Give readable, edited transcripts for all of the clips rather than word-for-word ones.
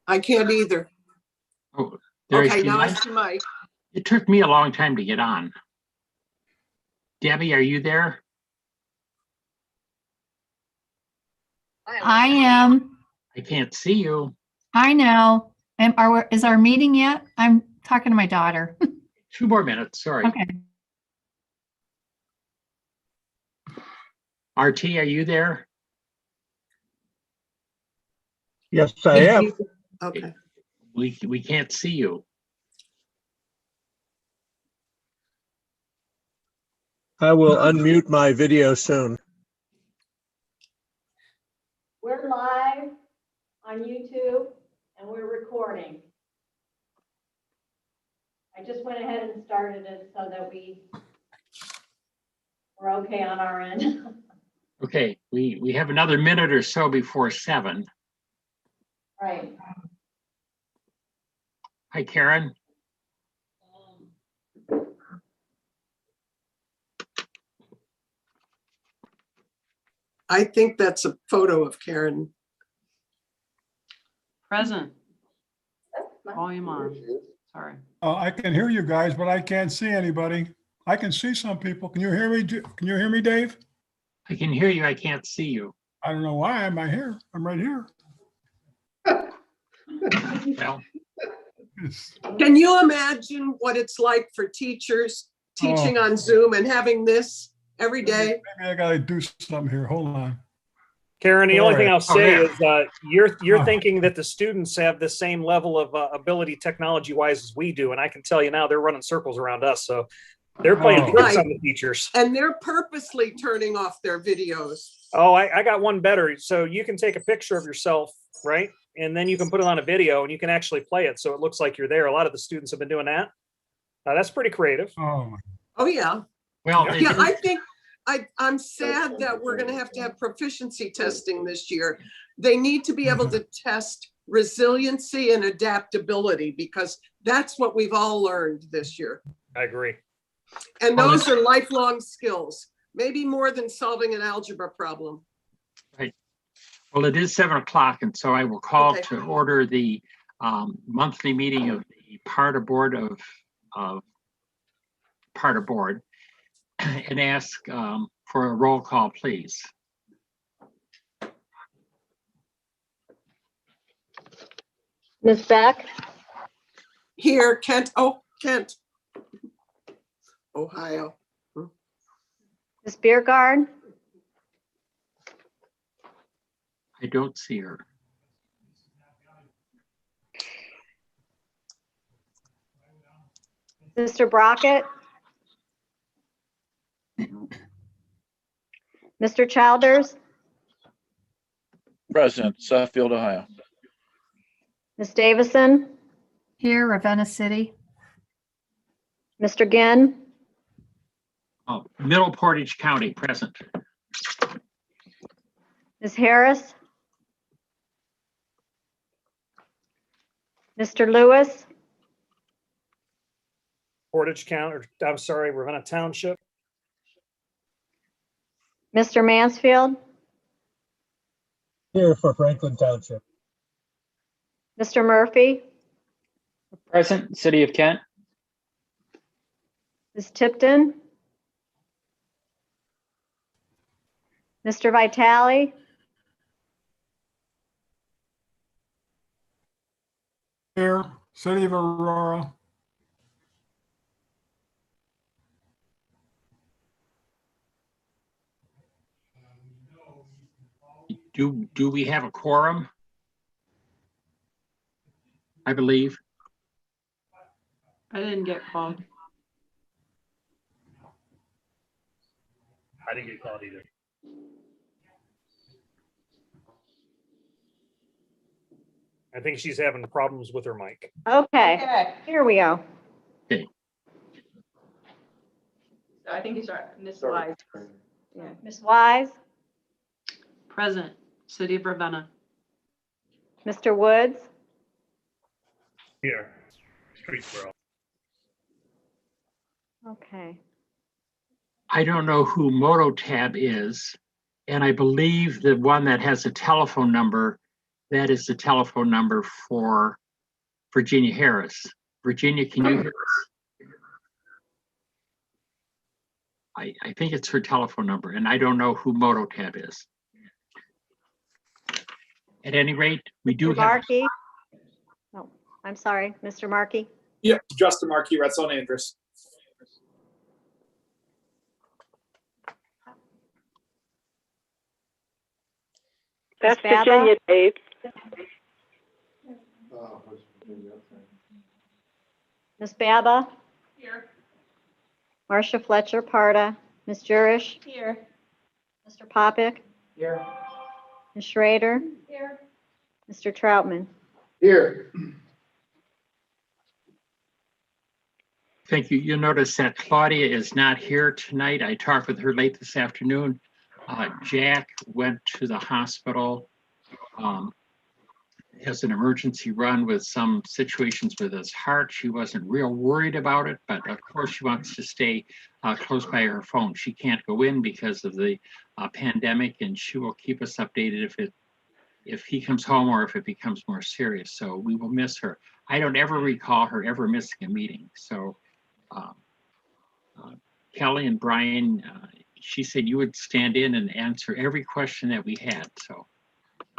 I can't either. Oh, there Okay, is now I Mike. see Mike. It took me a long time to get on. Debbie, are you there? I am. I can't see you. I know. Is our meeting yet? I'm talking to my daughter. 2 more minutes, sorry. Okay. RT, are you there? Yes, I am. Okay. We can't see you. I will unmute my video soon. We're live on YouTube and we're recording. I just went ahead and started it so that we're okay on our end. Okay, we have another minute or so before 7. Right. Hi, Karen. I think that's a photo of Karen. Present. Volume on. Sorry. I can hear you guys, but I can't see anybody. I can see some people. Can you hear me? Can you hear me, Dave? I can hear you. I can't see you. I don't know why. I'm right here. I'm right here. Well, It's- Can you imagine what it's like for teachers teaching on Zoom and having this every day? Maybe I gotta do something here. Hold on. Karen, the only thing I'll say there. is you're Oh. thinking that the students have the same level of ability technology-wise as we do, and I can tell you now they're running circles around us. So they're playing Oh. tricks Right. on the teachers. And they're purposely turning off their videos. Oh, I got one better. So you can take a picture of yourself, right? And then you can put it on a video and you can actually play it so it looks like you're there. A lot of the students have been doing that. That's pretty creative. Oh, my. Oh, yeah. well, Yeah, I think I'm sad that we're gonna have to have proficiency testing this year. They need to be able to test resiliency and adaptability because that's what we've all learned this year. I agree. And Well, those are lifelong skills, maybe more than solving an algebra problem. well, it is 7 o'clock, and so I will call Okay. to order the monthly meeting of the PARTA Board of PARTA Board and ask for a roll call, please. Ms. Beck, Here, Kent, Kent. Ohio. Ms. Biergard, I don't see her. Mr. Brockett, Mr. Childers, Present, Suffield, Ohio. Ms. Davison, Here, Ravenna City. Mr. Ginn, Oh, Middle Portage County, present. Ms. Harris, Mr. Lewis, Portage County, or I'm sorry, Ravenna Township. Mr. Mansfield, Here for Franklin Township. Mr. Murphy, Present, City of Kent. Ms. Tipton, Mr. Vitale, Here, City of Aurora. Do we have a quorum? I believe. I didn't get called. I didn't get called either. I think she's having problems with her mic. okay, here we go. I think he's right. Miss Wise. Ms. Wise, Present, City of Ravenna. Mr. Woods, Here. Streetsboro. okay. I don't know who Mototab is, and I believe the one that has a telephone number That is the telephone number for Virginia Harris. Virginia, can you hear us? I think it's her telephone number, and I don't know who Mototab is. At any rate, we do Mr. have, Markey? Oh, I'm sorry, Mr. Markey? Yep, Justin Markey, Red Zone Andrews. That's Virginia, Dave. Ms. Baba? Here. Marcia Fletcher, PARTA. Ms. Jurish? Here. Mr. Popick? Here. Ms. Schrader? Here. Mr. Troutman? Here. thank you. You'll notice that Claudia is not here tonight. I talked with her late this afternoon. Jack went to the hospital. Has an emergency run with some situations with his heart. She wasn't real worried about it, but of course she wants to stay close by her phone. She can't go in because of the pandemic, and she will keep us updated if he comes home or if it becomes more serious. So we will miss her. I don't ever recall her ever missing a meeting. So Kelly and Brian, she said you would stand in and answer every question that we had. So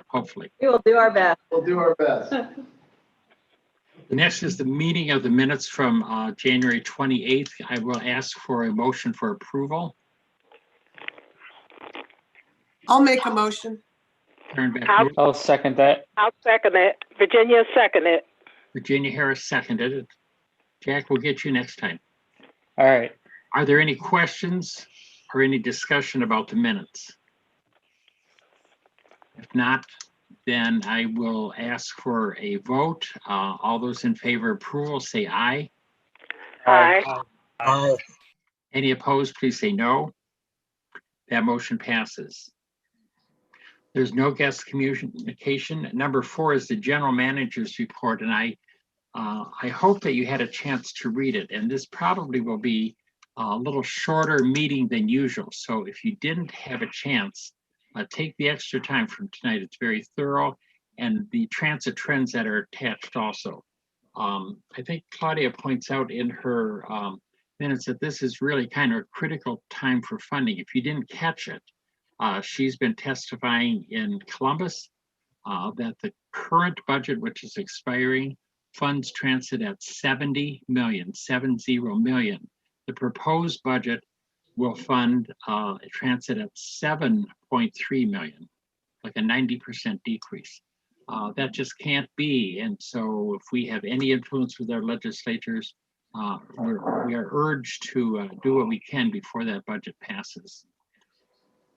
hopefully. We will do our best. We'll do our best. The next is the meeting of the minutes from January 28th. I will ask for a motion for approval. I'll make a motion. Turn back to you. I'll second that. I'll second it. Virginia second it. Virginia Harris seconded it. Jack, we'll get you next time. All right. Are there any questions or any discussion about the minutes? If not, then I will ask for a vote. All those in favor of approval, say aye. Aye. Aye. Any opposed, please say no. That motion passes. There's no guest communication. Number 4 is the general manager's report, and I hope that you had a chance to read it. And this probably will be a little shorter meeting than usual. So if you didn't have a chance, take the extra time from tonight. It's very thorough, and the transit trends that are attached also. I think Claudia points out in her minutes that this is really kind of a critical time for funding. If you didn't catch it, she's been testifying in Columbus that the current budget, which is expiring, funds transit at 70 million. The proposed budget will fund transit at 7.3 million, like a 90% decrease. That just can't be. And so if we have any influence with our legislators, we are urged to do what we can before that budget passes.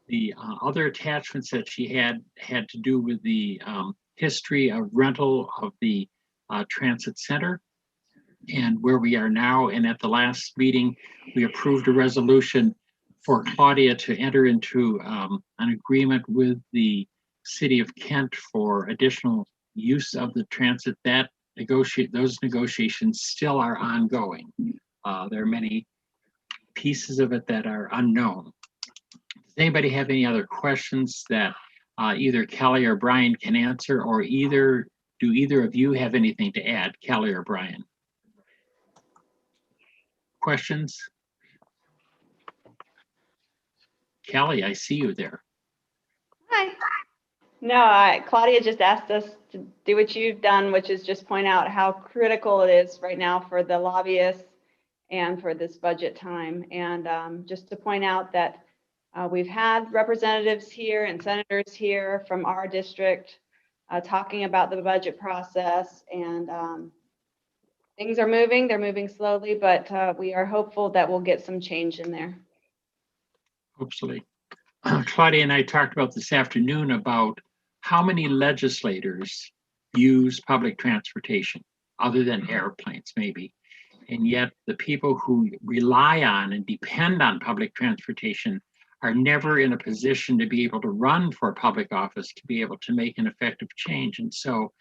The other attachments that she had to do with the history of rental of the transit center and where we are now. And at the last meeting, we approved a resolution for Claudia to enter into an agreement with the city of Kent for additional use of the transit. Those negotiations still are ongoing. There are many pieces of it that are unknown. Does anybody have any other questions that either Kelly or Brian can answer, or do either of you have anything to add, Kelly or Brian? Questions? Kelly, I see you there. Hi. No, Claudia just asked us to do what you've done, which is just point out how critical it is right now for the lobbyists and for this budget time. And just to point out that we've had representatives here and senators here from our district talking about the budget process, and things are moving. They're moving slowly, but we are hopeful that we'll get some change in there. Hopefully. Claudia and I talked about this afternoon about how many legislators use public transportation other than airplanes, maybe. And yet the people who rely on and depend on public transportation are never in a position to be able to run for a public office, to be able to make an effective change. And so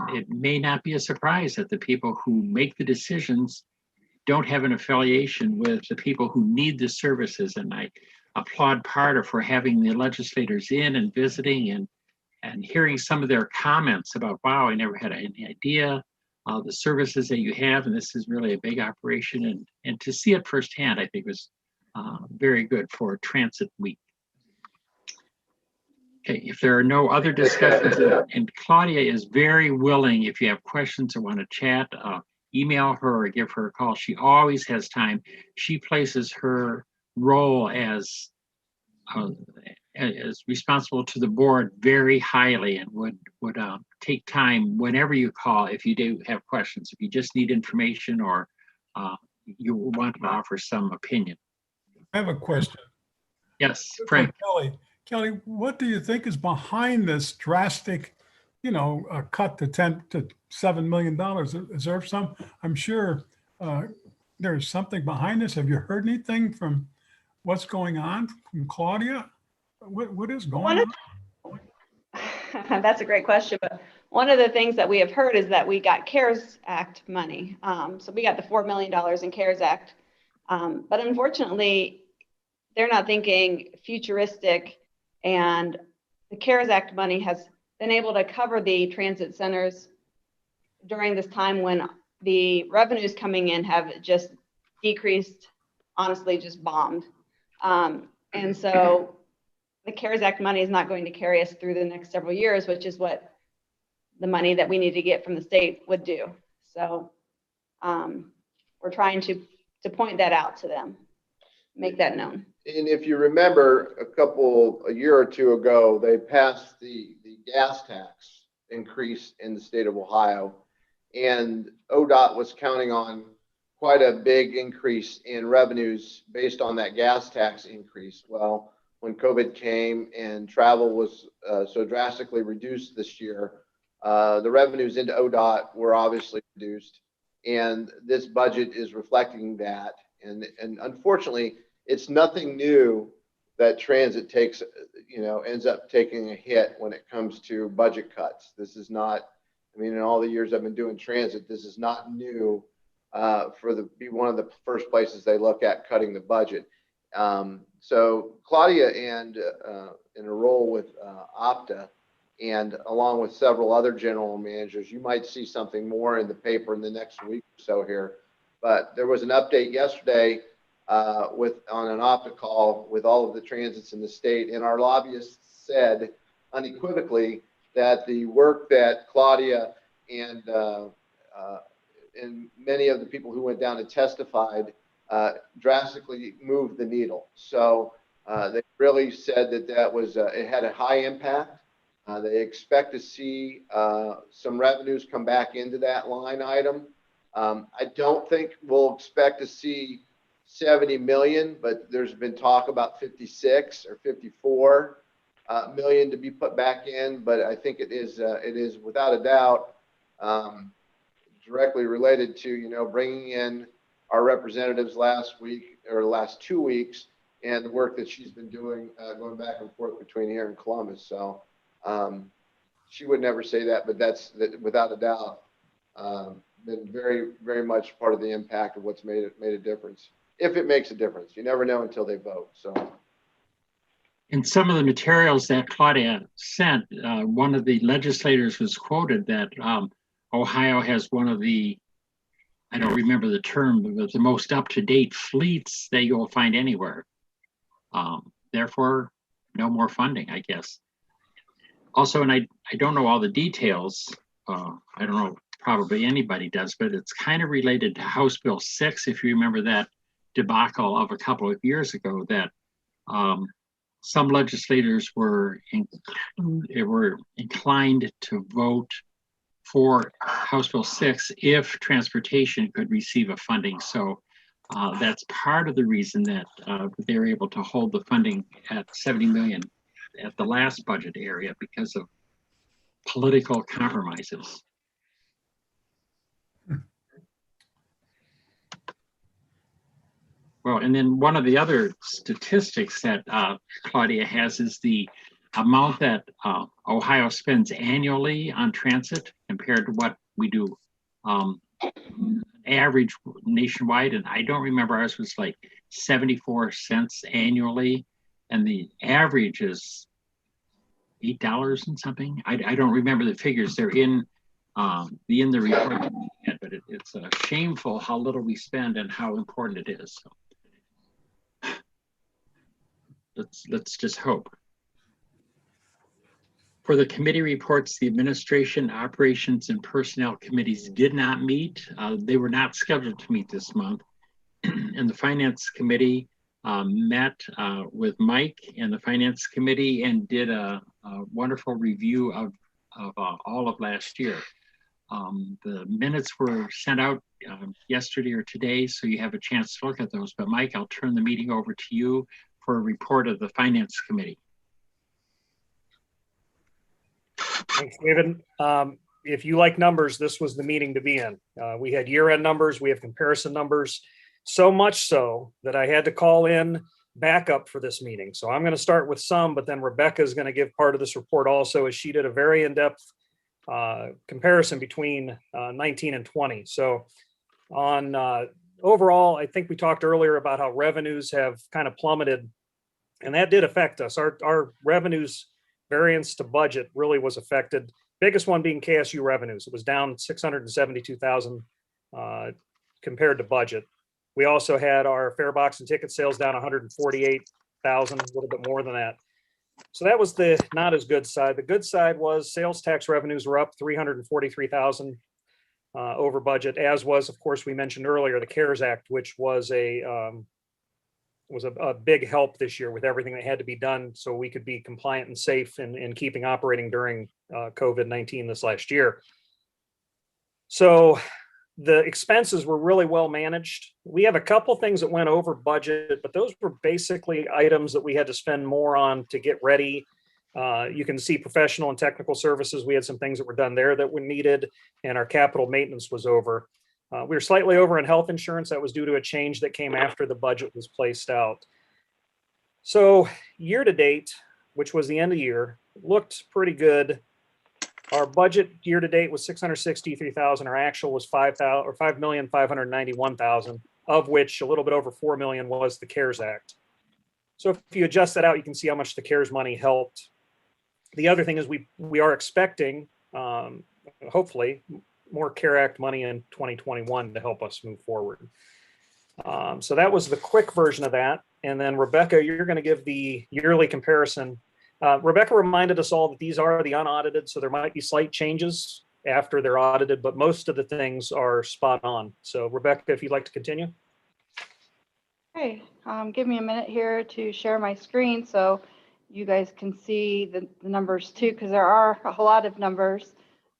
it may not be a surprise that the people who make the decisions don't have an affiliation with the people who need the services. And I applaud PARTA for having the legislators in and visiting and hearing some of their comments about, wow, I never had any idea the services that you have, and this is really a big operation. And to see it firsthand, I think was very good for Transit Week. Okay, if there are no other discussions, and Claudia is very willing, if you have questions or want to chat, email her or give her a call. She always has time. She places her role as responsible to the board very highly, and would take time whenever you call if you do have questions, if you just need information or you want to offer some opinion. I have a question. Yes, For Frank. Kelly. Kelly, what do you think is behind this drastic, cut to $7 million? Is there some, I'm sure there's something behind this. Have you heard anything from what's going on from Claudia? What is going on? That's a great question, but one of the things that we have heard is that we got CARES Act money. So we got the $4 million in CARES Act. But unfortunately, they're not thinking futuristic, and the CARES Act money has been able to cover the transit centers during this time when the revenues coming in have just decreased, honestly, just bombed. And so the CARES Act money is not going to carry us through the next several years, which is what the money that we need to get from the state would do. So we're trying to point that out to them, make that known. And if you remember, a year or two ago, they passed the gas tax increase in the state of Ohio, and ODOT was counting on quite a big increase in revenues based on that gas tax increase. Well, when COVID came and travel was so drastically reduced this year, the revenues into ODOT were obviously reduced, and this budget is reflecting that. And unfortunately, it's nothing new that transit ends up taking a hit when it comes to budget cuts. This is not, in all the years I've been doing transit, this is not new be one of the first places they look at cutting the budget. So Claudia and in a role with OPTA, and along with several other general managers, you might see something more in the paper in the next week or so here. But there was an update yesterday on an OPTA call with all of the transits in the state, and our lobbyists said unequivocally that the work that Claudia and many of the people who went down and testified drastically moved the needle. So they really said that was it had a high impact. They expect to see some revenues come back into that line item. I don't think we'll expect to see 70 million, but there's been talk about 56 or 54 million to be put back in. But I think it is without a doubt directly related to bringing in our representatives last 2 weeks, and the work that she's been doing going back and forth between here and Columbus. So she would never say that, but that's without a doubt been very, very much part of the impact of what's made a difference. If it makes a difference, you never know until they vote. So, in some of the materials that Claudia sent, one of the legislators was quoted that Ohio has one of the, I don't remember the term, but the most up-to-date fleets that you'll find anywhere. Therefore, no more funding, I guess. Also, and I don't know all the details. I don't know, probably anybody does, but it's kind of related to House Bill 6, if you remember that debacle of a couple of years ago, that some legislators were inclined to vote for House Bill 6 if transportation could receive a funding. So that's part of the reason that they were able to hold the funding at 70 million at the last budget area, because of political compromises. Well, and then one of the other statistics that Claudia has is the amount that Ohio spends annually on transit compared to what we do average nationwide. And I don't remember, ours was like 74 cents annually. And the average is $8 and something. I don't remember the figures. They're in the report, but it's shameful how little we spend and how important it is. So let's just hope. For the committee reports, the administration, operations, and personnel committees did not meet. They were not scheduled to meet this month. And the finance committee met with Mike and the finance committee and did a wonderful review of all of last year. The minutes were sent out yesterday or today, so you have a chance to look at those. But Mike, I'll turn the meeting over to you for a report of the finance committee. Thanks, David. If you like numbers, this was the meeting to be in. We had year-end numbers, we have comparison numbers, so much so that I had to call in backup for this meeting. So I'm going to start with some, but then Rebecca is going to give part of this report also, as she did a very in-depth comparison between 19 and 20. So on overall, I think we talked earlier about how revenues have kind of plummeted, and that did affect us. Our revenues variance to budget really was affected. Biggest one being KSU revenues. It was down 672,000 compared to budget. We also had our fare box and ticket sales down 148,000, a little bit more than that. So that was the not as good side. The good side was sales tax revenues were up 343,000 over budget, as was, of course, we mentioned earlier, the CARES Act, which was a big help this year with everything that had to be done so we could be compliant and safe in keeping operating during COVID-19 this last year. So the expenses were really well managed. We have a couple things that went over budget, but those were basically items that we had to spend more on to get ready. You can see professional and technical services. We had some things that were done there that were needed, and our capital maintenance was over. We were slightly over in health insurance. That was due to a change that came after the budget was placed out. So year to date, which was the end of the year, looked pretty good. Our budget year to date was 663,000. Our actual was 5,591,000, of which a little bit over 4 million was the CARES Act. So if you adjust that out, you can see how much the CARES money helped. The other thing is we are expecting, hopefully, more CARE Act money in 2021 to help us move forward. So that was the quick version of that. And then Rebecca, you're going to give the yearly comparison. Rebecca reminded us all that these are the unaudited, so there might be slight changes after they're audited, but most of the things are spot on. So Rebecca, if you'd like to continue. Okay, give me a minute here to share my screen so you guys can see the numbers too, because there are a lot of numbers.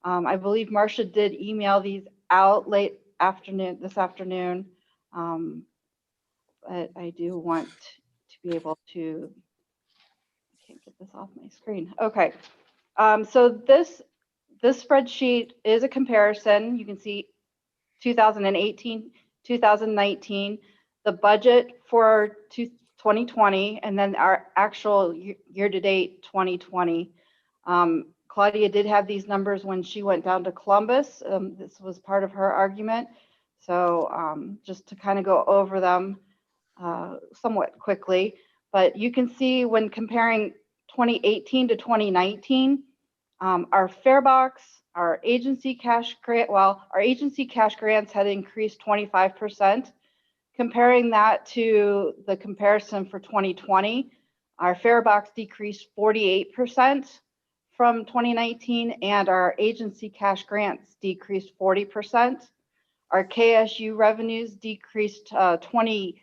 I believe Marcia did email these out late this afternoon, but I do want to be able to, I can't get this off my screen. Okay, so this spreadsheet is a comparison. You can see 2018, 2019, the budget for 2020, and then our actual year-to-date 2020. Claudia did have these numbers when she went down to Columbus. This was part of her argument. So just to kind of go over them somewhat quickly, but you can see when comparing 2018 to 2019, our fare box, our agency cash grant, our agency cash grants had increased 25%. Comparing that to the comparison for 2020, our fare box decreased 48% from 2019, and our agency cash grants decreased 40%. Our KSU revenues decreased 26%,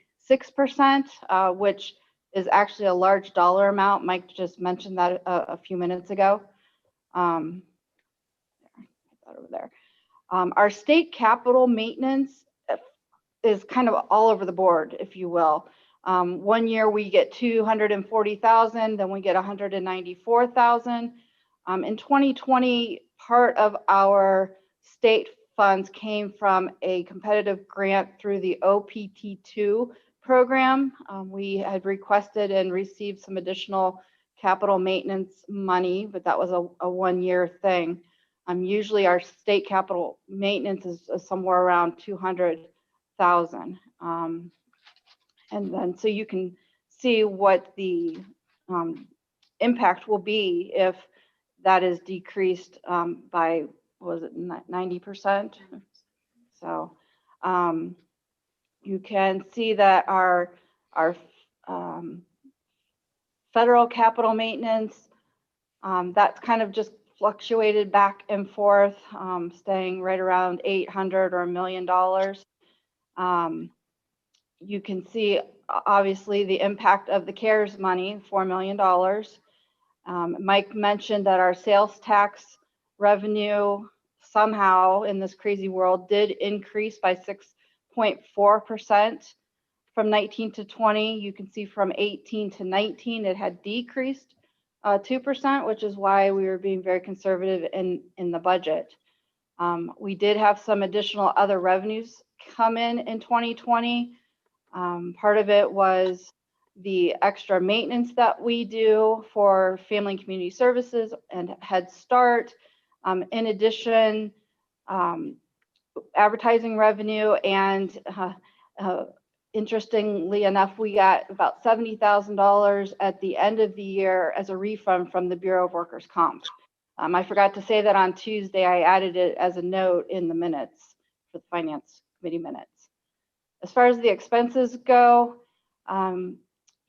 which is actually a large dollar amount. Mike just mentioned that a few minutes ago. Over there. Our state capital maintenance is kind of all over the board, if you will. One year we get 240,000, then we get 194,000. In 2020, part of our state funds came from a competitive grant through the OPT2 program. We had requested and received some additional capital maintenance money, but that was a one-year thing. Usually our state capital maintenance is somewhere around 200,000. And then so you can see what the impact will be if that is decreased by, was it 90%? So you can see that our federal capital maintenance, that's kind of just fluctuated back and forth, staying right around 800 or $1 million. You can see obviously the impact of the CARES money, $4 million. Mike mentioned that our sales tax revenue somehow in this crazy world did increase by 6.4% from 19 to 20. You can see from 18 to 19, it had decreased 2%, which is why we were being very conservative in the budget. We did have some additional other revenues come in 2020. Part of it was the extra maintenance that we do for Family and Community Services and Head Start. In addition, advertising revenue, and interestingly enough, we got about $70,000 at the end of the year as a refund from the Bureau of Workers' Comp. I forgot to say that on Tuesday. I added it as a note in the minutes for the Finance Committee minutes. As far as the expenses go,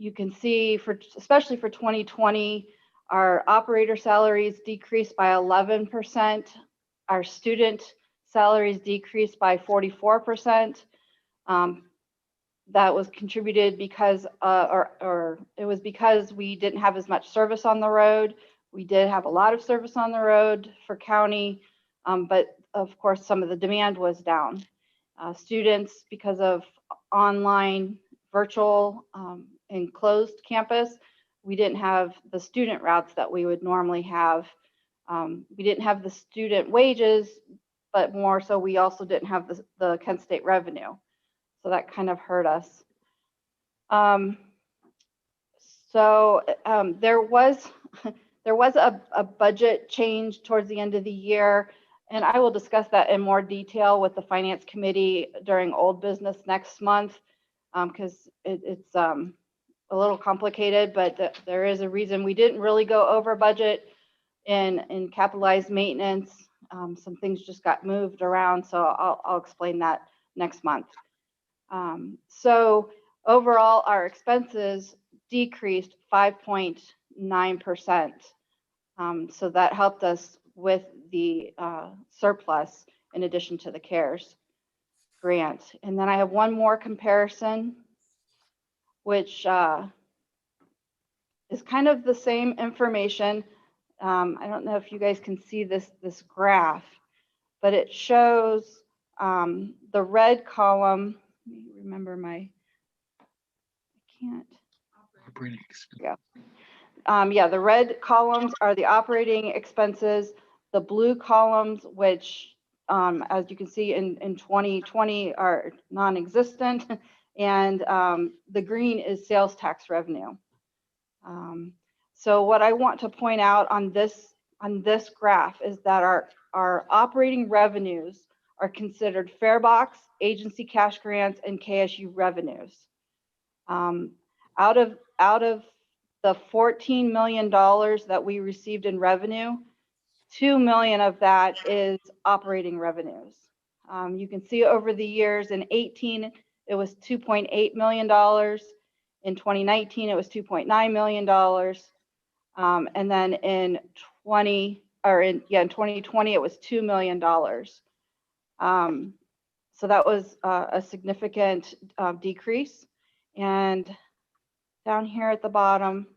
you can see especially for 2020, our operator salaries decreased by 11%. Our student salaries decreased by 44%. That was contributed because, it was because we didn't have as much service on the road. We did have a lot of service on the road for county, but of course some of the demand was down. Students, because of online, virtual, and closed campus, we didn't have the student routes that we would normally have. We didn't have the student wages, but more so we also didn't have the Kent State revenue. So that kind of hurt us. There was a budget change towards the end of the year, and I will discuss that in more detail with the Finance Committee during old business next month, because it's a little complicated, but there is a reason we didn't really go over budget in capitalized maintenance. Some things just got moved around, so I'll explain that next month. So overall, our expenses decreased 5.9%. So that helped us with the surplus in addition to the CARES grant. And then I have one more comparison, which is kind of the same information. I don't know if you guys can see this graph, but it shows the red column. Let me remember I can't. Yeah, the red columns are the operating expenses. The blue columns, which as you can see in 2020 are non-existent, and the green is sales tax revenue. So what I want to point out on this graph is that our operating revenues are considered fare box, agency cash grants, and KSU revenues. Out of the $14 million that we received in revenue, $2 million of that is operating revenues. You can see over the years in 18, it was $2.8 million. In 2019, it was $2.9 million. And then in 2020, it was $2 million. So that was a significant decrease. And down here at the bottom,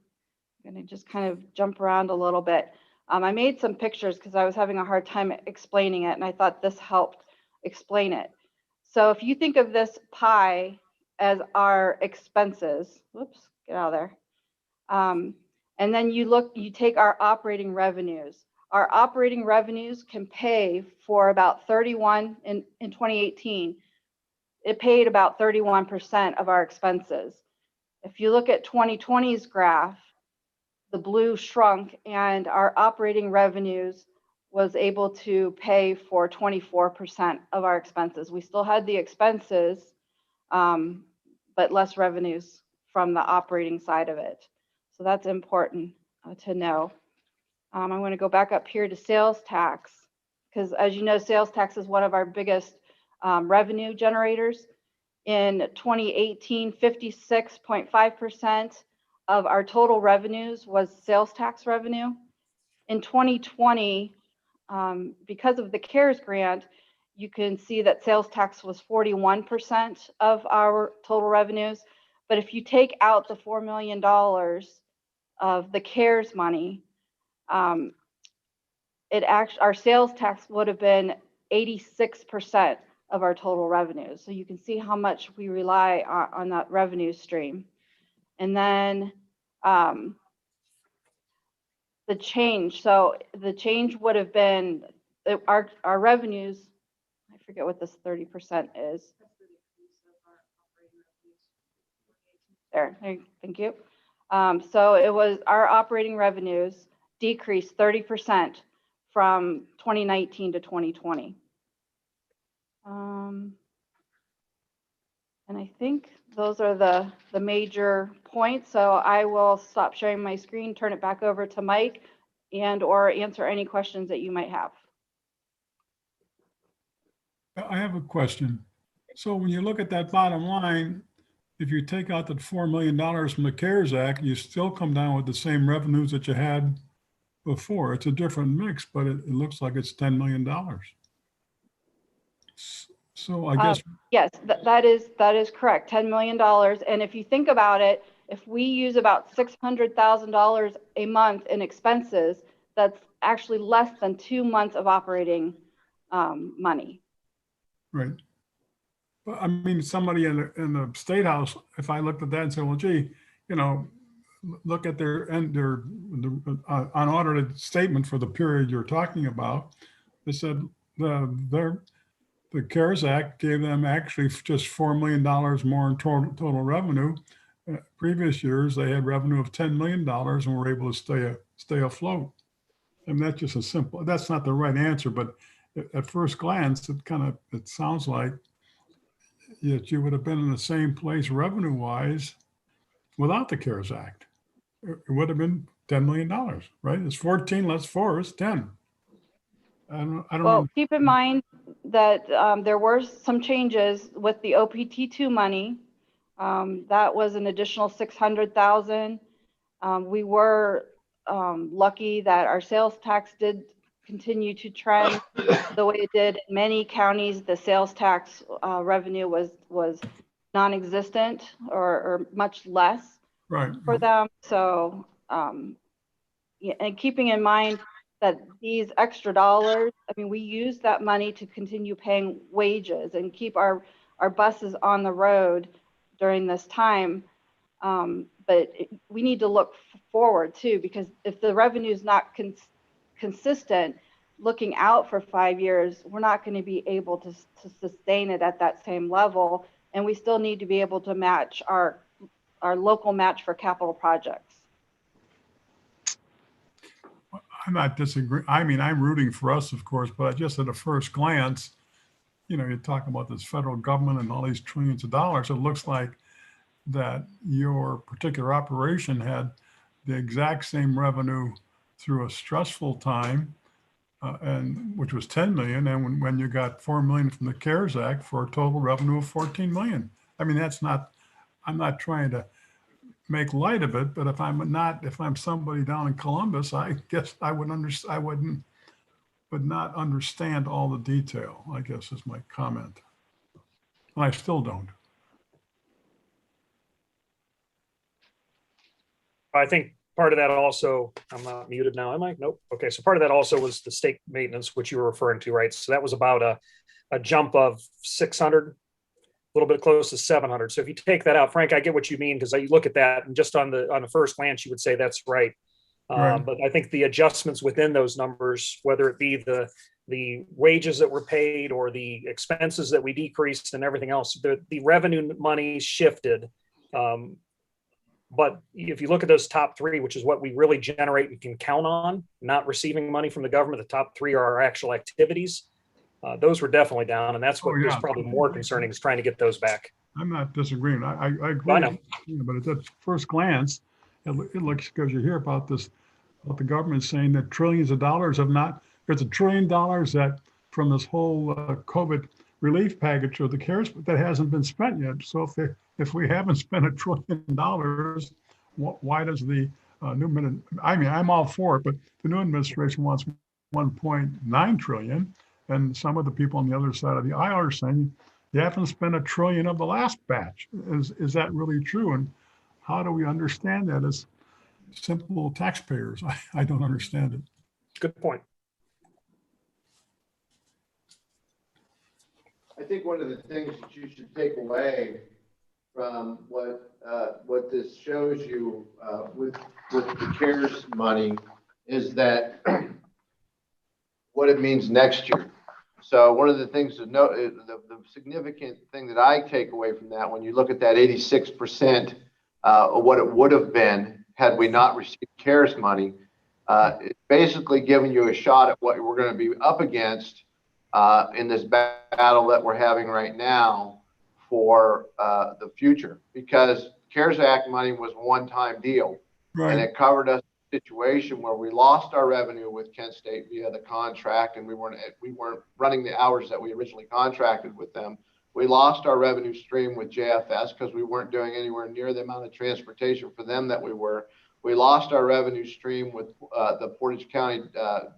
I'm going to just kind of jump around a little bit. I made some pictures because I was having a hard time explaining it, and I thought this helped explain it. So if you think of this pie as our expenses, whoops, get out of there. And then you take our operating revenues. Our operating revenues can pay for about 31 in 2018. It paid about 31% of our expenses. If you look at 2020's graph, the blue shrunk and our operating revenues was able to pay for 24% of our expenses. We still had the expenses, but less revenues from the operating side of it. So that's important to know. I'm going to go back up here to sales tax, because as you know, sales tax is one of our biggest revenue generators. In 2018, 56.5% of our total revenues was sales tax revenue. In 2020, because of the CARES grant, you can see that sales tax was 41% of our total revenues. But if you take out the $4 million of the CARES money, our sales tax would have been 86% of our total revenues. So you can see how much we rely on that revenue stream. And then the change. So the change would have been our revenues. I forget what this 30% is. There, thank you. So it was our operating revenues decreased 30% from 2019 to 2020. And I think those are the major points. So I will stop sharing my screen, turn it back over to Mike, and or answer any questions that you might have. I have a question. So when you look at that bottom line, if you take out that $4 million from the CARES Act, you still come down with the same revenues that you had before. It's a different mix, but it looks like it's $10 million. So I guess. Yes, that is correct, $10 million. And if you think about it, if we use about $600,000 a month in expenses, that's actually less than 2 months of operating money. Right. But I mean, somebody in the State House, if I looked at that and said, well, gee, you know, look at their unaudited statement for the period you're talking about. They said the CARES Act gave them actually just $4 million more in total revenue. Previous years, they had revenue of $10 million and were able to stay afloat. And that's just a simple, that's not the right answer, but at first glance, it sounds like that you would have been in the same place revenue-wise without the CARES Act. It would have been $10 million, right? It's 14 less 4 is 10. I don't Well, know. keep in mind that there were some changes with the OPT2 money. That was an additional $600,000. We were lucky that our sales tax did continue to trend the way it did. In many counties, the sales tax revenue was non-existent or much less for them. So, yeah, and keeping in mind that these extra dollars, I mean, we use that money to continue paying wages and keep our buses on the road during this time. But we need to look forward too, because if the revenue is not consistent, looking out for 5 years, we're not going to be able to sustain it at that same level. And we still need to be able to match our local match for capital projects. I'm not disagreeing. I mean, I'm rooting for us, of course, but just at a first glance, you know, you're talking about this federal government and all these trillions of dollars. It looks like that your particular operation had the exact same revenue through a stressful time, and which was 10 million. And when you got 4 million from the CARES Act for a total revenue of 14 million. I mean, that's not, I'm not trying to make light of it, but if I'm somebody down in Columbus, I guess I would not understand all the detail, I guess is my comment. And I still don't. I think part of that also, I'm not muted now, am I? Nope. Okay, so part of that also was the state maintenance, which you were referring to, right? So that was about a jump of 600, a little bit close to 700. So if you take that out, Frank, I get what you mean, because you look at that and just on the first glance, you would say that's right. But I think the adjustments within those numbers, whether it be the wages that were paid or the expenses that we decreased and everything else, the revenue money shifted. But if you look at those top three, which is what we really generate and can count on, not receiving money from the government, the top three are our actual activities. Those were definitely down, and that's what is probably more concerning, is trying to get those back. I'm not disagreeing. I agree. I know. But at that first glance, it looks, because you hear about this what the government is saying, that trillions of dollars have not, there's $1 trillion that from this whole COVID relief package or the CARES that hasn't been spent yet. So if we haven't spent $1 trillion, why does the I mean, I'm all for it, but the new administration wants 1.9 trillion. And some of the people on the other side of the aisle are saying you haven't spent $1 trillion of the last batch. Is that really true? And how do we understand that as simple taxpayers? I don't understand it. Good point. I think one of the things that you should take away from what this shows you with the CARES money is that what it means next year. So one of the things to note, the significant thing that I take away from that, when you look at that 86% of what it would have been had we not received CARES money, it's basically giving you a shot at what we're going to be up against in this battle that we're having right now for the future, because CARES Act money was a one-time deal, and it covered us in a situation where we lost our revenue with Kent State via the contract, and we weren't running the hours that we originally contracted with them. We lost our revenue stream with JFS because we weren't doing anywhere near the amount of transportation for them that we were. We lost our revenue stream with the Portage County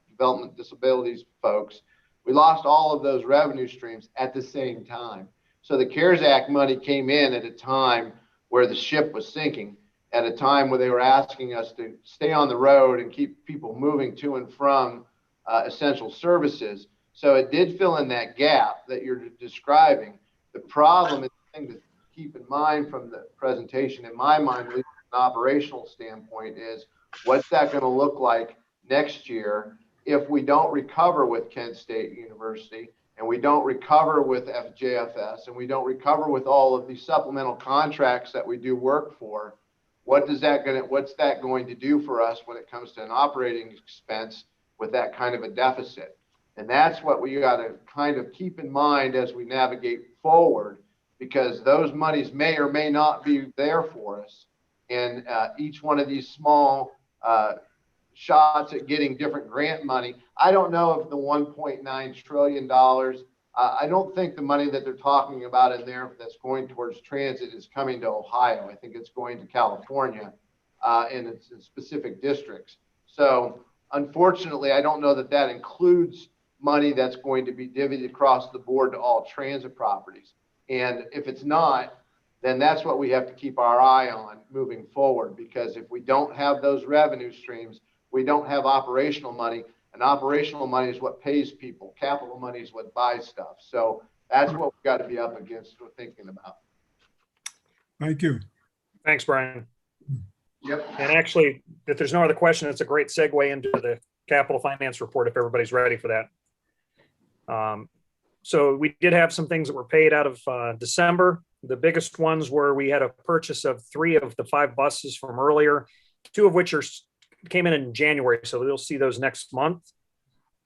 Development Disabilities folks. We lost all of those revenue streams at the same time. So the CARES Act money came in at a time where the ship was sinking, at a time where they were asking us to stay on the road and keep people moving to and from essential services. So it did fill in that gap that you're describing. The problem, and the thing to keep in mind from the presentation, in my mind, at least from an operational standpoint, is what's that going to look like next year if we don't recover with Kent State University, and we don't recover with FJFS, and we don't recover with all of these supplemental contracts that we do work for. What's that going to do for us when it comes to an operating expense with that kind of a deficit? And that's what we got to kind of keep in mind as we navigate forward, because those monies may or may not be there for us. And each one of these small shots at getting different grant money. I don't know if the $1.9 trillion, I don't think the money that they're talking about in there that's going towards transit is coming to Ohio. I think it's going to California in its specific districts. So unfortunately, I don't know that that includes money that's going to be divvied across the board to all transit properties. And if it's not, then that's what we have to keep our eye on moving forward, because if we don't have those revenue streams, we don't have operational money, and operational money is what pays people. Capital money is what buys stuff. So that's what we've got to be up against, we're thinking about. Thank you. Thanks, Brian. Yep. And actually, if there's no other question, it's a great segue into the capital finance report if everybody's ready for that. So we did have some things that were paid out of December. The biggest ones were we had a purchase of 3 of the 5 buses from earlier, 2 of which came in January, so we'll see those next month.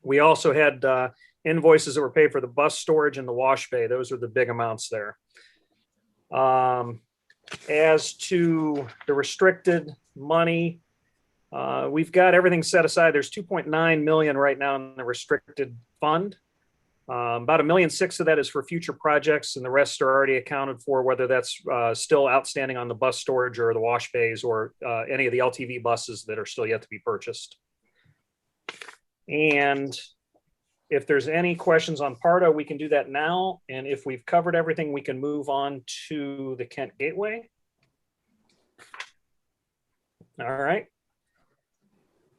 We also had invoices that were paid for the bus storage and the wash bay. Those are the big amounts there. As to the restricted money, we've got everything set aside. There's 2.9 million right now in the restricted fund. About $1.6 million of that is for future projects, and the rest are already accounted for, whether that's still outstanding on the bus storage or the wash bays or any of the LTV buses that are still yet to be purchased. And if there's any questions on PARTA, we can do that now. And if we've covered everything, we can move on to the Kent Gateway. All right.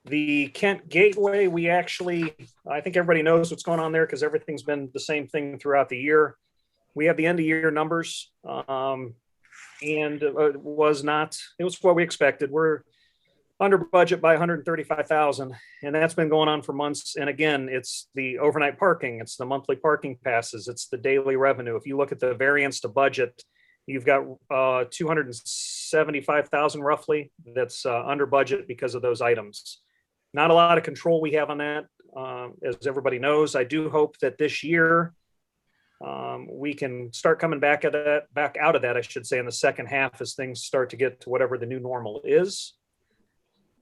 The Kent Gateway, we actually, I think everybody knows what's going on there because everything's been the same thing throughout the year. We have the end of year numbers and it was what we expected. We're under budget by 135,000, and that's been going on for months. And again, it's the overnight parking, it's the monthly parking passes, it's the daily revenue. If you look at the variance to budget, you've got 275,000 roughly that's under budget because of those items. Not a lot of control we have on that, as everybody knows. I do hope that this year we can start coming back out of that, I should say, in the second half as things start to get to whatever the new normal is.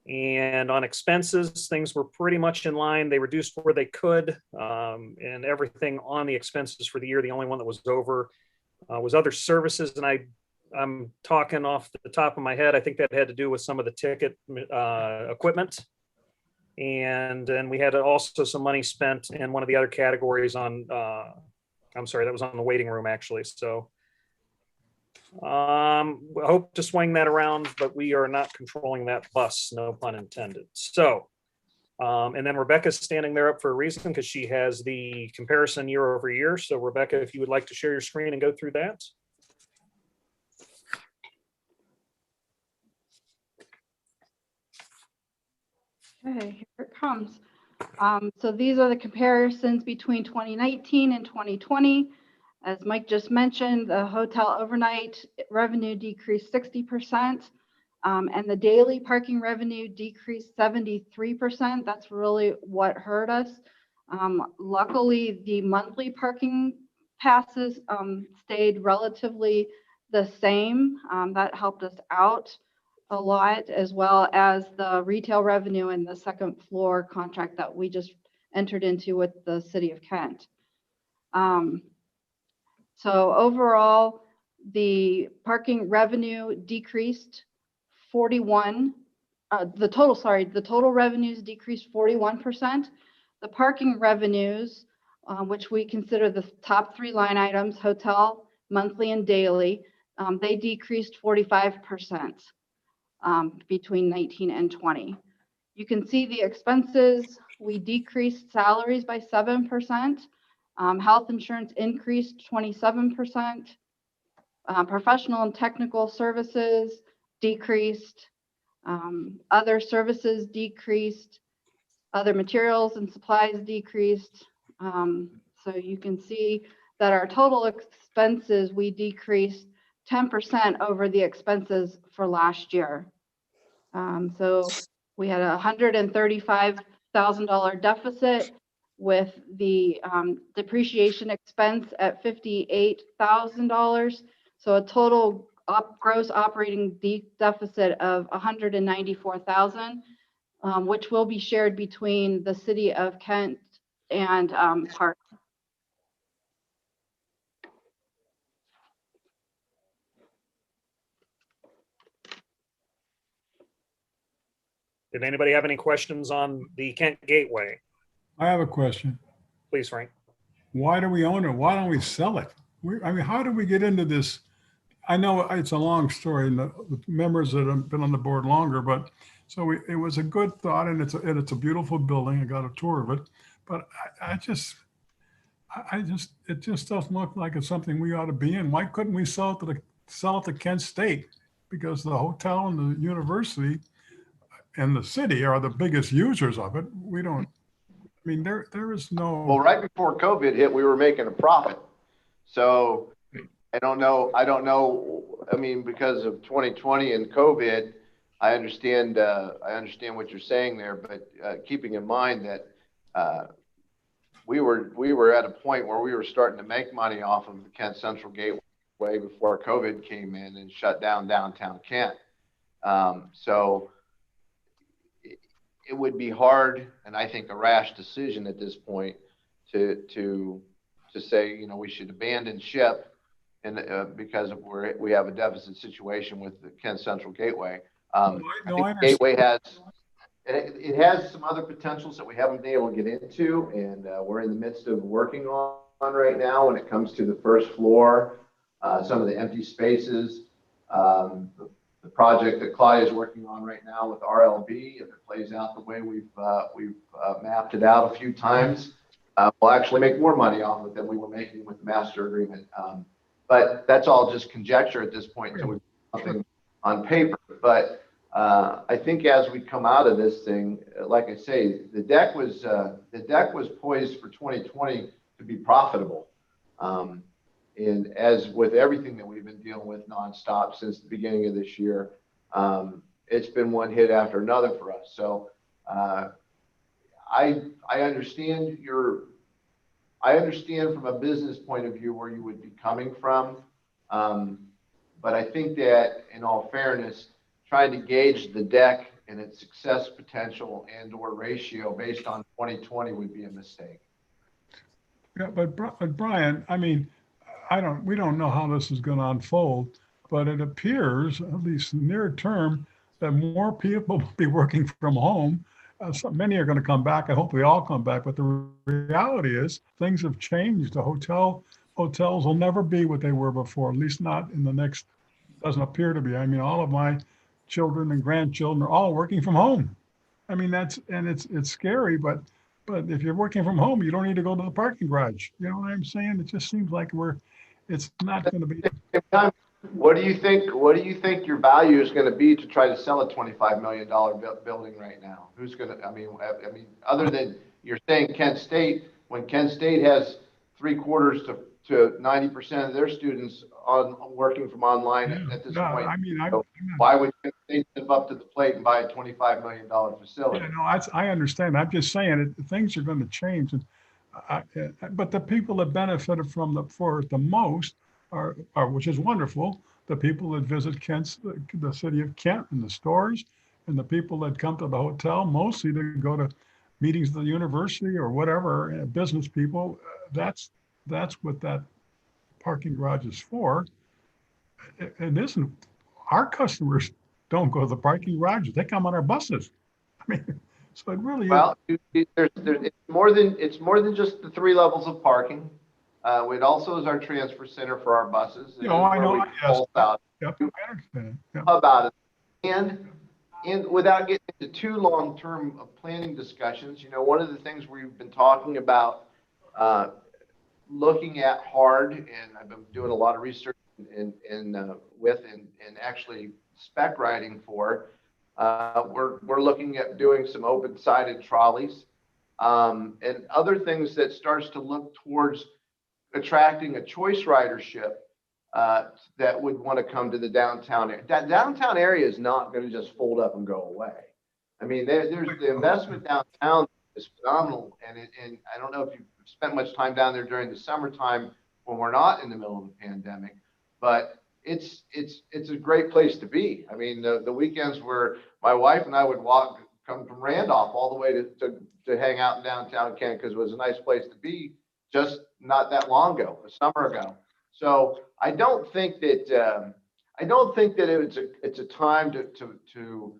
And on expenses, things were pretty much in line. They reduced where they could, and everything on the expenses for the year. The only one that was over was other services. And I'm talking off the top of my head. I think that had to do with some of the ticket equipment. And then we had also some money spent in one of the other categories on, I'm sorry, that was on the waiting room actually. So I hope to swing that around, but we are not controlling that bus, no pun intended. So, and then Rebecca's standing there up for a reason because she has the comparison year over year. So Rebecca, if you would like to share your screen and go through that. Okay, here it comes. So these are the comparisons between 2019 and 2020. As Mike just mentioned, the hotel overnight revenue decreased 60%, and the daily parking revenue decreased 73%. That's really what hurt us. Luckily, the monthly parking passes stayed relatively the same. That helped us out a lot, as well as the retail revenue and the second floor contract that we just entered into with the city of Kent. So overall, the parking revenue decreased 41, the total revenues decreased 41%. The parking revenues, which we consider the top three line items, hotel, monthly, and daily, they decreased 45%. Between 19 and 20. You can see the expenses. We decreased salaries by 7%. Health insurance increased 27%. Professional and technical services decreased. Other services decreased. Other materials and supplies decreased. So you can see that our total expenses, we decreased 10% over the expenses for last year. So we had a $135,000 deficit with the depreciation expense at $58,000. So a total gross operating deficit of $194,000, which will be shared between the city of Kent and PARTA. Did anybody have any questions on the Kent Gateway? I have a question. Please, Frank. Why do we own it? Why don't we sell it? I mean, how did we get into this? I know it's a long story, and the members that have been on the board longer, but so it was a good thought, and it's a beautiful building. I got a tour of it, but it just doesn't look like it's something we ought to be in. Why couldn't we sell it to Kent State? Because the hotel and the university and the city are the biggest users of it. We don't, I mean, there is no. Well, right before COVID hit, we were making a profit. So I don't know. I mean, because of 2020 and COVID, I understand what you're saying there, but keeping in mind that we were at a point where we were starting to make money off of the Kent Central Gateway before COVID came in and shut down downtown Kent. So it would be hard, and I think a rash decision at this point to say, you know, we should abandon ship and because we have a deficit situation with the Kent Central Gateway. I think the Gateway has some other potentials that we haven't been able to get into, and we're in the midst of working on right now when it comes to the first floor, some of the empty spaces, the project that Claudia is working on right now with RLB. If it plays out the way we've mapped it out a few times, we'll actually make more money off of it than we were making with the master agreement. But that's all just conjecture at this point until we put something on paper. But I think as we come out of this thing, like I say, the deck was poised for 2020 to be profitable. And as with everything that we've been dealing with nonstop since the beginning of this year, it's been one hit after another for us. So I understand from a business point of view where you would be coming from. But I think that in all fairness, trying to gauge the deck and its success potential and or ratio based on 2020 would be a mistake. Yeah, but Brian, I mean, we don't know how this is going to unfold, but it appears, at least near term, that more people will be working from home. Many are going to come back. I hope we all come back. But the reality is things have changed. The hotels will never be what they were before, at least not in the next, doesn't appear to be. I mean, all of my children and grandchildren are all working from home. I mean, it's scary, but if you're working from home, you don't need to go to the parking garage. You know what I'm saying? It just seems like it's not going to be. What do you think your value is going to be to try to sell a $25 million building right now? Who's going to, I mean, other than you're saying Kent State, when Kent State has 3/4 to 90% of their students working from online at this point. I mean, why would Kent State step up to the plate and buy a $25 million facility? Yeah, no, I understand. I'm just saying things are going to change, but the people that benefited for it the most are, which is wonderful, the people that visit the city of Kent and the stores, and the people that come to the hotel mostly to go to meetings at the university or whatever, business people. That's what that parking garage is for. It isn't. Our customers don't go to the parking garages; they come on our buses. I mean, so it really is. It's more than just the 3 levels of parking. It also is our transfer center for our buses. I know. Yes. Yep, I understand. Yep. About it, and without getting into too long-term of planning discussions, one of the things we've been talking about, looking at hard, and I've been doing a lot of research and actually spec writing for. We're looking at doing some open-sided trolleys and other things that starts to look towards attracting a choice ridership that would want to come to the downtown area. That downtown area is not going to just fold up and go away. I mean, there's the investment downtown is phenomenal, and I don't know if you've spent much time down there during the summertime when we're not in the middle of a pandemic, but it's a great place to be. I mean, the weekends where my wife and I would come from Randolph all the way to hang out in downtown Kent because it was a nice place to be just not that long ago, a summer ago. So I don't think that it's a time to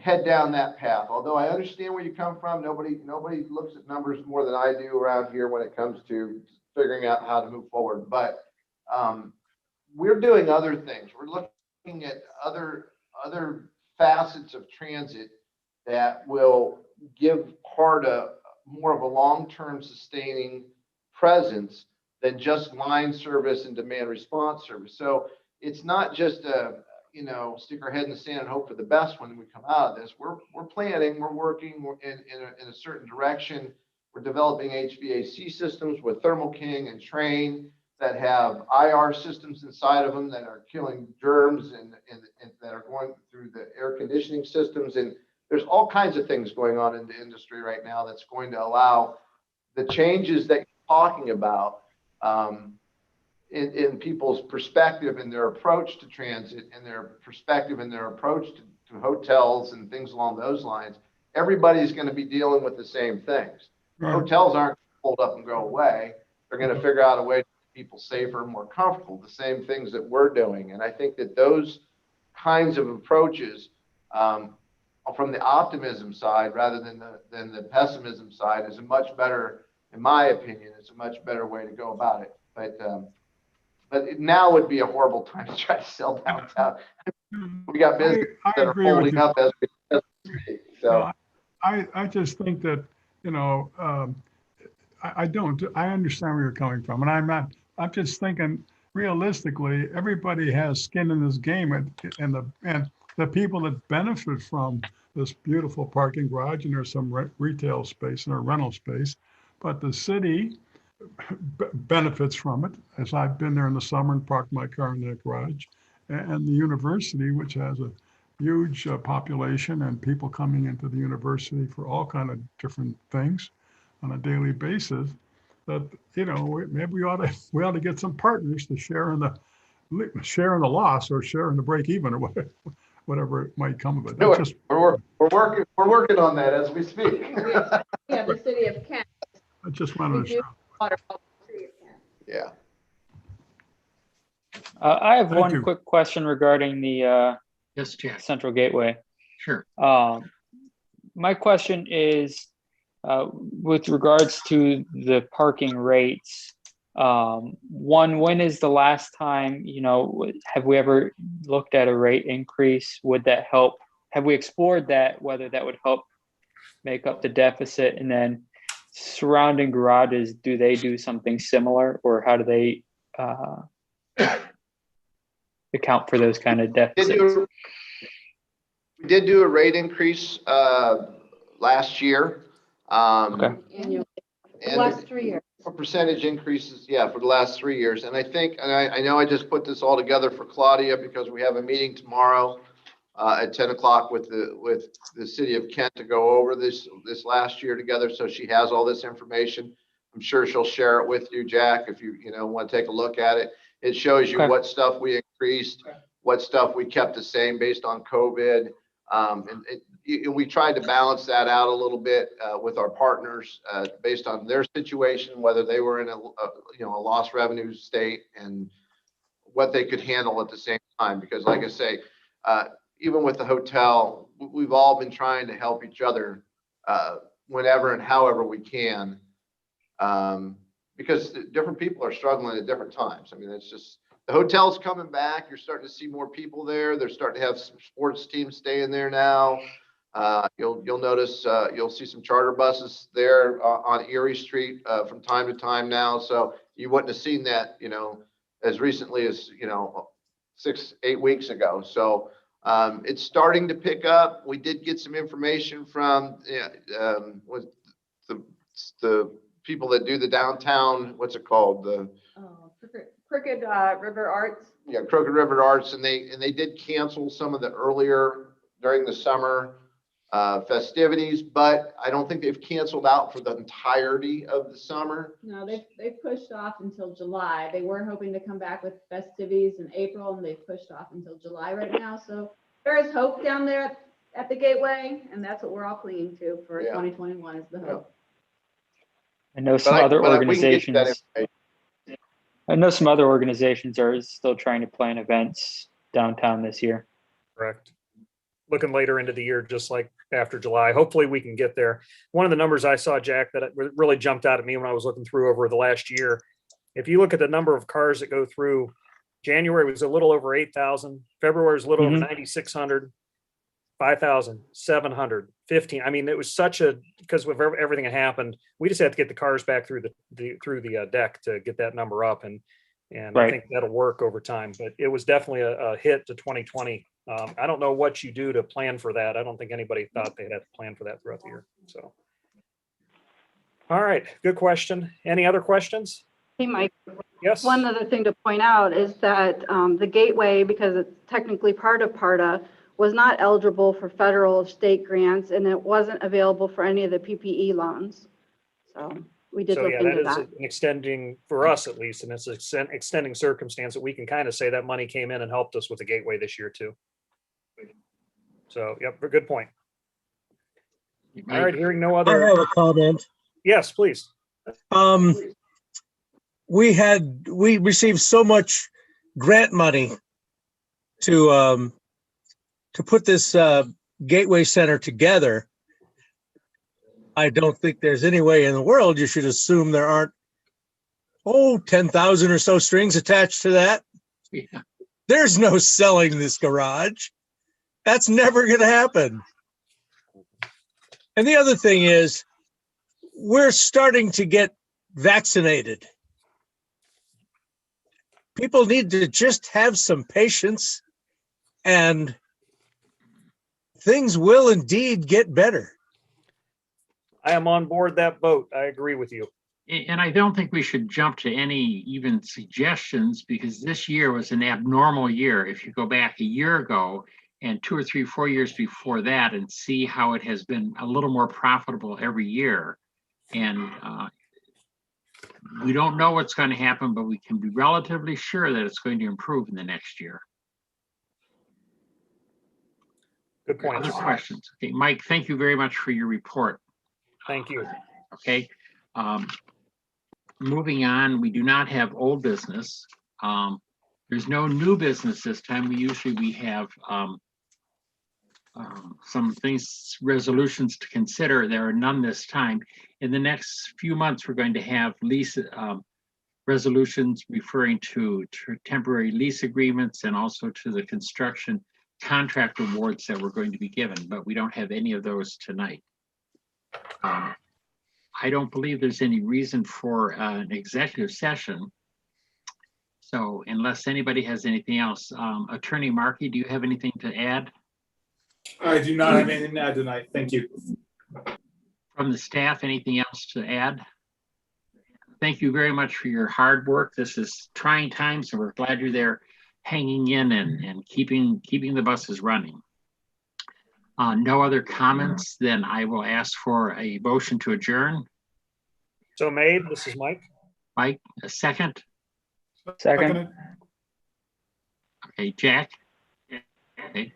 head down that path. Although I understand where you come from, nobody looks at numbers more than I do around here when it comes to figuring out how to move forward. But we're doing other things. We're looking at other facets of transit that will give PARTA more of a long-term sustaining presence than just line service and demand response service. So it's not just stick our head in the sand and hope for the best when we come out of this. We're planning, we're working in a certain direction. We're developing HVAC systems with Thermo King and Train that have IR systems inside of them that are killing germs and that are going through the air conditioning systems. And there's all kinds of things going on in the industry right now that's going to allow the changes that you're talking about in people's perspective and their approach to transit and their perspective and their approach to hotels and things along those lines. Everybody's going to be dealing with the same things. Right. Hotels aren't going to hold up and go away. They're going to figure out a way to make people safer, more comfortable, the same things that we're doing. And I think that those kinds of approaches from the optimism side rather than the pessimism side is a much better, in my opinion, it's a much better way to go about it. But now would be a horrible time to try to sell downtown. We got business that are holding up as we speak. So I just think that, I understand where you're coming from. And I'm just thinking realistically, everybody has skin in this game and the people that benefit from this beautiful parking garage, and there's some retail space and a rental space, but the city benefits from it, as I've been there in the summer and parked my car in that garage, and the university, which has a huge population and people coming into the university for all kind of different things on a daily basis, that maybe we ought to get some partners to share in the loss or share in the break even or whatever. whatever might come of it. No, That's just, we're working on that as we speak. Yeah, the city of Kent. I just wanted to show. Water Public City of Kent. Yeah. I have Thank one you. quick question regarding the Yes, Jack, Central Gateway. sure. My question is, with regards to the parking rates, one, when is the last time, have we ever looked at a rate increase? Would that help? Have we explored that, whether that would help make up the deficit? And then surrounding garages, do they do something similar, or how do they account for those kind of deficits? We did do a rate increase last year. Okay. Annually. And Last 3 years. for percentage increases, yeah, for the last 3 years. And I think, and I know I just put this all together for Claudia because we have a meeting tomorrow at 10 o'clock with the city of Kent to go over this last year together. So she has all this information. I'm sure she'll share it with you, Jack, if you want to take a look at it. It shows you Okay. what stuff we increased, what stuff we kept the same based on COVID. And we tried to balance that out a little bit with our partners based on their situation, whether they were in a lost revenue state and what they could handle at the same time. Because like I say, even with the hotel, we've all been trying to help each other whenever and however we can, because different people are struggling at different times. I mean, it's just, the hotel's coming back. You're starting to see more people there. They're starting to have some sports teams staying there now. You'll notice, you'll see some charter buses there on Erie Street from time to time now. So you wouldn't have seen that, as recently as, 6-8 weeks ago. So it's starting to pick up. We did get some information from with the people that do the downtown, what's it called? Crooked River Arts. Yeah, Crooked River Arts, and they did cancel some of the earlier during the summer festivities, but I don't think they've canceled out for the entirety of the summer. No, they pushed off until July. They were hoping to come back with festivities in April, and they've pushed off until July right now. So there is hope down there at the Gateway, and that's what we're all clinging to for 2021 is the hope. I know some other organizations. I know some other organizations are still trying to plan events downtown this year. Correct. Looking later into the year, just like after July. Hopefully we can get there. One of the numbers I saw, Jack, that really jumped out at me when I was looking through over the last year, if you look at the number of cars that go through, January was a little over 8,000. February was a little over 9,600. 5,700, 15. I mean, it was such a, because with everything that happened, we just had to get the cars back through the deck to get that number up. And right. I think that'll work over time, but it was definitely a hit to 2020. I don't know what you do to plan for that. I don't think anybody thought they had to plan for that throughout the year. So, all right. Good question. Any other questions? Hey, Mike. Yes. One other thing to point out is that the Gateway, because it's technically part of PARTA, was not eligible for federal or state grants, and it wasn't available for any of the PPE loans. So we did look into that. So that is an extending, for us at least, and it's an extending circumstance that we can kind of say that money came in and helped us with the Gateway this year too. So, yep, a good point. All right, hearing no other. I have a comment. Yes, please. We received so much grant money to put this Gateway Center together. I don't think there's any way in the world you should assume there aren't 10,000 or so strings attached to that. Yeah. There's no selling this garage. That's never going to happen. And the other thing is, we're starting to get vaccinated. People need to just have some patience, and things will indeed get better. I am on board that boat. I agree with you. And I don't think we should jump to any even suggestions, because this year was an abnormal year. If you go back a year ago and 2 or 3, 4 years before that and see how it has been a little more profitable every year. And we don't know what's going to happen, but we can be relatively sure that it's going to improve in the next year. Good points. Other questions? Okay, Mike, thank you very much for your report. Thank you. Okay. Moving on, we do not have old business. There's no new business this time. We have some things, resolutions to consider. There are none this time. In the next few months, we're going to have lease resolutions referring to temporary lease agreements and also to the construction contract awards that we're going to be given, but we don't have any of those tonight. I don't believe there's any reason for an executive session. So unless anybody has anything else, Attorney Markey, do you have anything to add? I do not have anything to add tonight. Thank you. From the staff, anything else to add? Thank you very much for your hard work. This is trying times, and we're glad you're there hanging in and keeping the buses running. No other comments, then I will ask for a motion to adjourn. So made. This is Mike. Mike, a second. Second. Okay, Jack. Okay.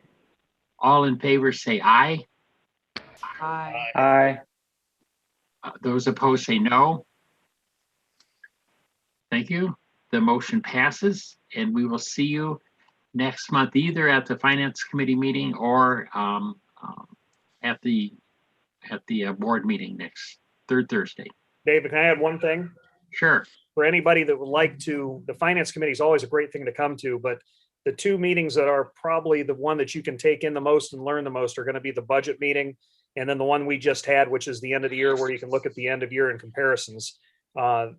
All in favor say aye. Aye. Those opposed say no. Thank you. The motion passes, and we will see you next month, either at the Finance Committee meeting or at the board meeting next third Thursday. David, can I add one thing? Sure. For anybody that would like to, the Finance Committee is always a great thing to come to, but the two meetings that are probably the one that you can take in the most and learn the most are going to be the budget meeting, and then the one we just had, which is the end of the year, where you can look at the end of year and comparisons.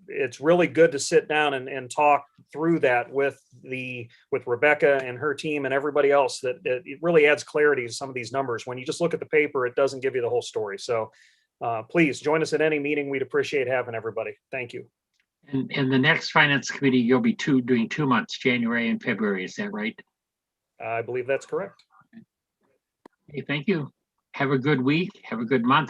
It's really good to sit down and talk through that with Rebecca and her team and everybody else. That it really adds clarity to some of these numbers. When you just look at the paper, it doesn't give you the whole story. So please join us at any meeting. We'd appreciate having everybody. Thank you. And the next Finance Committee, you'll be doing 2 months, January and February. Is that right? I believe that's correct. Okay, thank you. Have a good week. Have a good month.